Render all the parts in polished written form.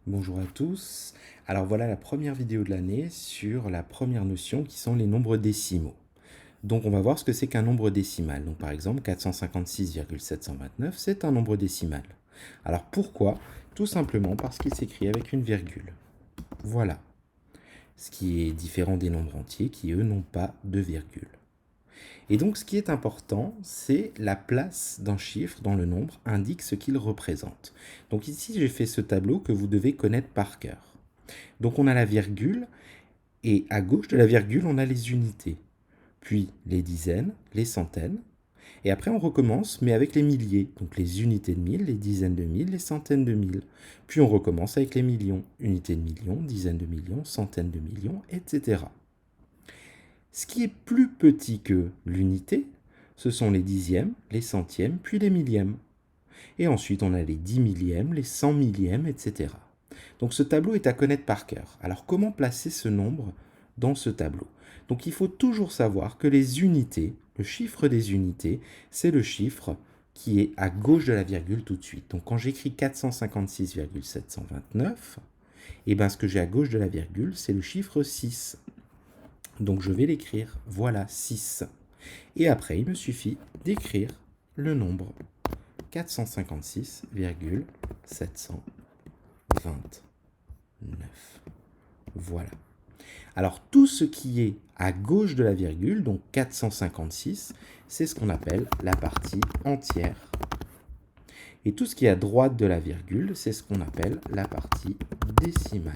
Bonjour à tous. Alors voilà la première vidéo de l'année sur la première notion qui sont les nombres décimaux. Donc on va voir ce que c'est qu'un nombre décimal. Donc par exemple 456,729 c'est un nombre décimal. Alors pourquoi? Tout simplement parce qu'il s'écrit avec une virgule. Voilà. Ce qui est différent des nombres entiers qui eux n'ont pas de virgule. Et donc ce qui est important, c'est la place d'un chiffre dans le nombre indique ce qu'il représente. Donc ici j'ai fait ce tableau que vous devez connaître par cœur. Donc on a la virgule, et à gauche de la virgule, on a les unités, puis les dizaines, les centaines, et après on recommence, mais avec les milliers, donc les unités de mille, les dizaines de mille, les centaines de mille. Puis on recommence avec les millions, unités de millions, dizaines de millions, centaines de millions, etc. Ce qui est plus petit que l'unité, ce sont les dixièmes, les centièmes, puis les millièmes. Et ensuite, on a les 10 millièmes, les 100 millièmes, etc. Donc ce tableau est à connaître par cœur. Alors comment placer ce nombre dans ce tableau? Donc il faut toujours savoir que les unités, le chiffre des unités, c'est le chiffre qui est à gauche de la virgule tout de suite. Donc quand j'écris 456,729, et bien ce que j'ai à gauche de la virgule, c'est le chiffre 6. Donc je vais l'écrire, voilà 6. Et après, il me suffit d'écrire le nombre 456,729. Voilà. Alors tout ce qui est à gauche de la virgule, donc 456, c'est ce qu'on appelle la partie entière. Et tout ce qui est à droite de la virgule, c'est ce qu'on appelle la partie décimale.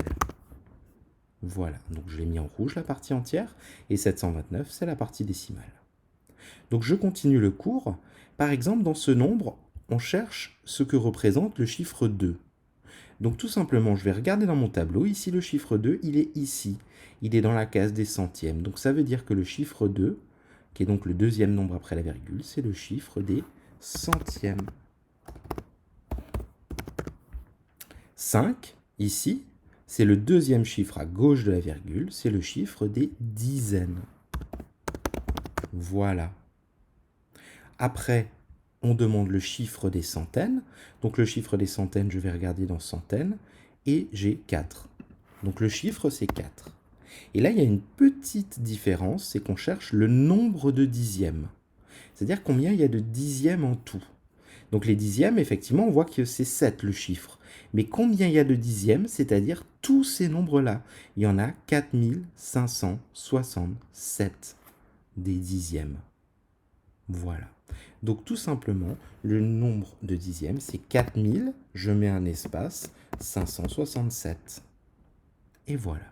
Voilà, donc je l'ai mis en rouge la partie entière, et 729 c'est la partie décimale. Donc je continue le cours. Par exemple, dans ce nombre, on cherche ce que représente le chiffre 2. Donc tout simplement, je vais regarder dans mon tableau. Ici, le chiffre 2, il est ici. Il est dans la case des centièmes. Donc ça veut dire que le chiffre 2, qui est donc le deuxième nombre après la virgule, c'est le chiffre des centièmes. 5, ici, c'est le deuxième chiffre à gauche de la virgule, c'est le chiffre des dizaines. Voilà. Après, on demande le chiffre des centaines. Donc le chiffre des centaines, je vais regarder dans centaines. Et j'ai 4. Donc le chiffre, c'est 4. Et là, il y a une petite différence, c'est qu'on cherche le nombre de dixièmes. C'est-à-dire combien il y a de dixièmes en tout. Donc les dixièmes, effectivement, on voit que c'est 7 le chiffre. Mais combien il y a de dixièmes, c'est-à-dire tous ces nombres-là? Il y en a 4567 des dixièmes. Voilà. Donc tout simplement, le nombre de dixièmes, c'est 4000, je mets un espace, 567. Et voilà.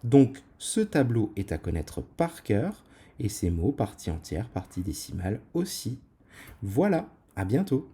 Donc ce tableau est à connaître par cœur, et ces mots, partie entière, partie décimale aussi. Voilà, à bientôt.